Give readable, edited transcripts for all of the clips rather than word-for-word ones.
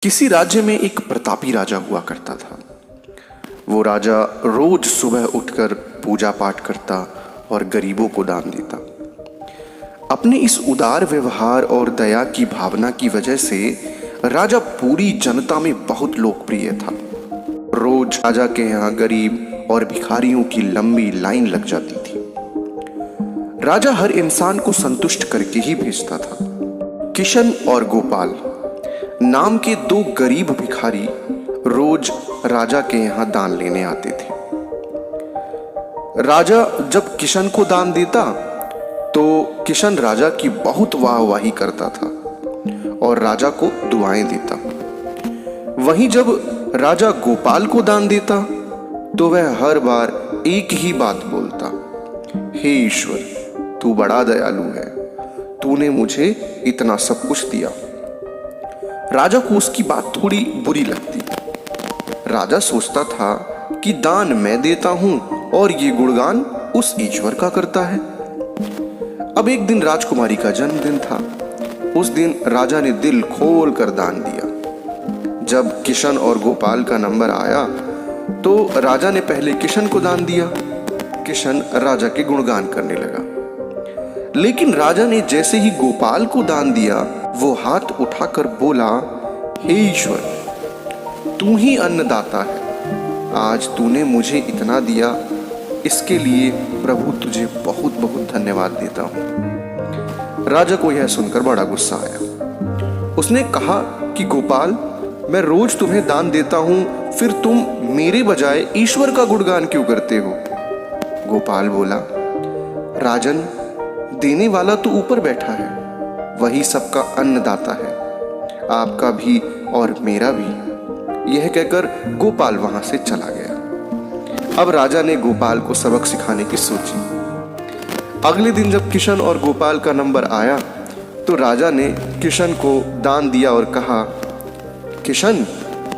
किसी राज्य में एक प्रतापी राजा हुआ करता था। वो राजा रोज सुबह उठकर पूजा पाठ करता और गरीबों को दान देता। अपने इस उदार व्यवहार और दया की भावना की वजह से राजा पूरी जनता में बहुत लोकप्रिय था। रोज राजा के यहाँ गरीब और भिखारियों की लंबी लाइन लग जाती थी। राजा हर इंसान को संतुष्ट करके ही भेजता था। किशन और गोपाल नाम के दो गरीब भिखारी रोज राजा के यहाँ दान लेने आते थे। राजा जब किशन को दान देता तो किशन राजा की बहुत वाहवाही करता था और राजा को दुआएं देता। वहीं जब राजा गोपाल को दान देता तो वह हर बार एक ही बात बोलता, हे ईश्वर, तू बड़ा दयालु है, तूने मुझे इतना सब कुछ दिया। राजा को उसकी बात थोड़ी बुरी लगती। राजा सोचता था कि दान मैं देता हूं और ये गुणगान उस ईश्वर का करता है। अब एक दिन राजकुमारी का जन्मदिन था। उस दिन राजा ने दिल खोल कर दान दिया। जब किशन और गोपाल का नंबर आया तो राजा ने पहले किशन को दान दिया। किशन राजा के गुणगान करने लगा, लेकिन राजा ने जैसे ही गोपाल को दान दिया वो हाथ उठाकर बोला, हे ईश्वर, तू ही अन्नदाता है। आज तूने मुझे इतना दिया, इसके लिए प्रभु तुझे बहुत बहुत धन्यवाद देता हूं। राजा को यह सुनकर बड़ा गुस्सा आया। उसने कहा कि गोपाल, मैं रोज तुम्हें दान देता हूं, फिर तुम मेरे बजाय ईश्वर का गुणगान क्यों करते हो? गोपाल बोला, राजन, देने वाला तो ऊपर बैठा है, वही सबका अन्नदाता है, आपका भी और मेरा भी। यह कहकर गोपाल वहां से चला गया। अब राजा ने गोपाल को सबक सिखाने की सोची। अगले दिन जब किशन और गोपाल का नंबर आया तो राजा ने किशन को दान दिया और कहा, किशन,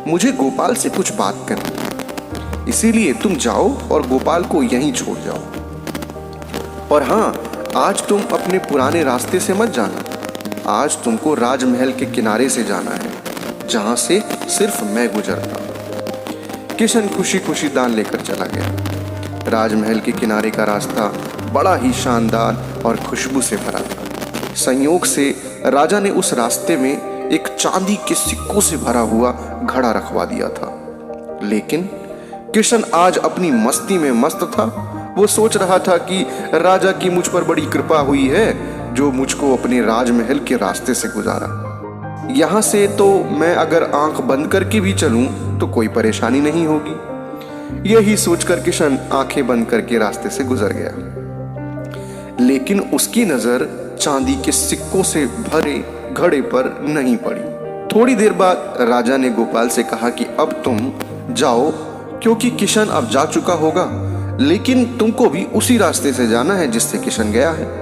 मुझे गोपाल से कुछ बात करनी है, इसीलिए तुम जाओ और गोपाल को यहीं छोड़ जाओ। और हाँ, आज तुम अपने पुराने रास्ते से मत जाना। आज तुमको राजमहल के किनारे से जाना है, जहां से सिर्फ मैं गुजरता हूं। किशन खुशी खुशी दान लेकर चला गया। राजमहल के किनारे का रास्ता बड़ा ही शानदार और खुशबू से भरा था। संयोग से राजा ने उस रास्ते में एक चांदी के सिक्कों से भरा हुआ घड़ा रखवा दिया था। लेकिन किशन आज अपनी मस्ती में मस्त था। वो सोच रहा था कि राजा की मुझ पर बड़ी कृपा हुई है जो मुझको अपने राजमहल के रास्ते से गुजारा। यहां से तो मैं अगर आंख बंद करके भी चलूं तो कोई परेशानी नहीं होगी। यही सोचकर किशन आंखें बंद करके रास्ते से गुजर गया। लेकिन उसकी नजर चांदी के सिक्कों से भरे घड़े पर नहीं पड़ी। थोड़ी देर बाद राजा ने गोपाल से कहा कि अब तुम जाओ, क्योंकि किशन अब जा चुका होगा, लेकिन तुमको भी उसी रास्ते से जाना है जिससे किशन गया है।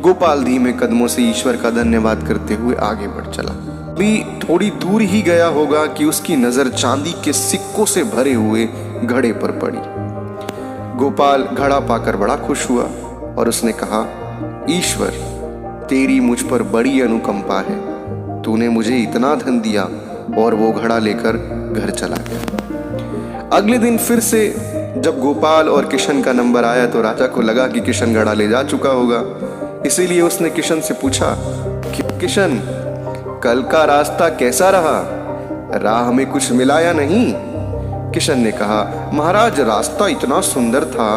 गोपाल धीमे कदमों से ईश्वर का धन्यवाद करते हुए आगे बढ़ चला। भी थोड़ी दूर ही गया होगा कि उसकी नजर चांदी के सिक्कों से भरे हुए घड़े पर पड़ी। गोपाल घड़ा पाकर बड़ा खुश हुआ और उसने कहा, ईश्वर, तेरी मुझ पर बड़ी अनुकंपा है, तूने मुझे इतना धन दिया। और वो घड़ा लेकर घर चला गया। अगले दिन फिर से जब गोपाल और किशन का नंबर आया तो राजा को लगा कि किशन घड़ा ले जा चुका होगा। इसीलिए उसने किशन से पूछा कि किशन, कल का रास्ता कैसा रहा? राह में कुछ मिला या नहीं? किशन ने कहा, महाराज, रास्ता इतना सुंदर था,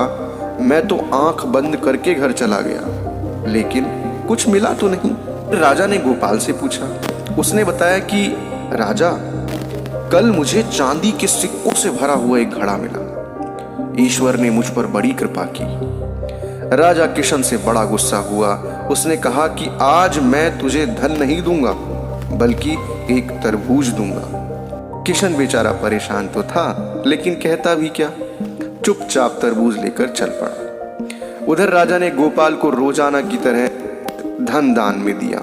मैं तो आंख बंद करके घर चला गया, लेकिन कुछ मिला तो नहीं। राजा ने गोपाल से पूछा। उसने बताया कि राजा, कल मुझे चांदी के सिक्कों से भरा हुआ एक घड़ा मिला। ईश्वर ने मुझ पर बड़ी कृपा की। राजा किशन से बड़ा गुस्सा हुआ। उसने कहा कि आज मैं तुझे धन नहीं दूंगा, बल्कि एक तरबूज दूंगा। किशन बेचारा परेशान तो था, लेकिन कहता भी क्या, चुपचाप तरबूज लेकर चल पड़ा। उधर राजा ने गोपाल को रोजाना की तरह धन दान में दिया।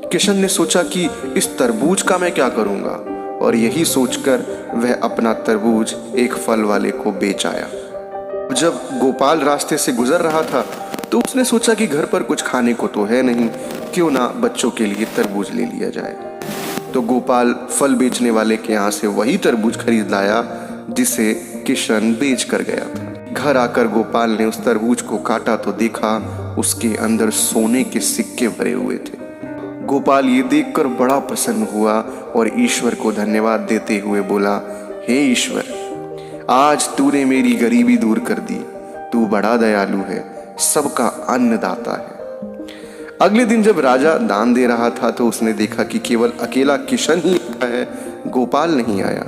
किशन ने सोचा कि इस तरबूज का मैं क्या करूंगा, और यही सोचकर वह अपना तरबूज एक फल वाले को बेच आया। जब गोपाल रास्ते से गुजर रहा था तो उसने सोचा कि घर पर कुछ खाने को तो है नहीं, क्यों ना बच्चों के लिए तरबूज ले लिया जाए। तो गोपाल फल बेचने वाले के यहाँ से वही तरबूज खरीद लाया जिसे किशन बेच कर गया था। घर आकर गोपाल ने उस तरबूज को काटा तो देखा उसके अंदर सोने के सिक्के भरे हुए थे। गोपाल ये देखकर बड़ा प्रसन्न हुआ और ईश्वर को धन्यवाद देते हुए बोला, हे ईश्वर, आज तूने मेरी गरीबी दूर कर दी। तू बड़ा दयालु है, सबका अन्नदाता है। अगले दिन जब राजा दान दे रहा था तो उसने देखा कि केवल अकेला किशन ही आया है, गोपाल नहीं आया।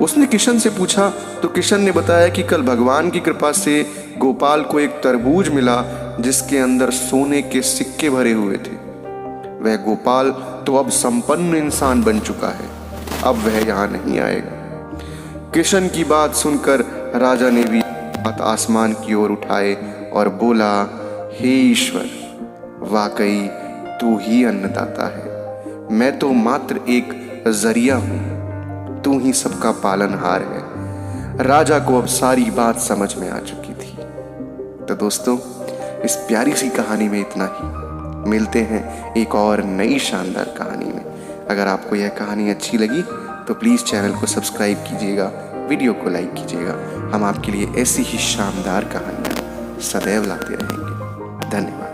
उसने किशन से पूछा तो किशन ने बताया कि कल भगवान की कृपा से गोपाल को एक तरबूज मिला जिसके अंदर सोने के सिक्के भरे हुए थे। वह गोपाल तो अब संपन्न इंसान बन चुका है, अब वह यहाँ नहीं आएगा। किशन की बात सुनकर राजा ने भी हाथ आसमान की ओर उठाए और बोला, हे ईश्वर, वाकई तू ही अन्नदाता है। मैं तो मात्र एक जरिया हूं, तू ही सबका पालनहार है। राजा को अब सारी बात समझ में आ चुकी थी। तो दोस्तों, इस प्यारी सी कहानी में इतना ही। मिलते हैं एक और नई शानदार कहानी में। अगर आपको यह कहानी अच्छी लगी तो प्लीज़ चैनल को सब्सक्राइब कीजिएगा, वीडियो को लाइक कीजिएगा। हम आपके लिए ऐसी ही शानदार कहानियाँ सदैव लाते रहेंगे। धन्यवाद।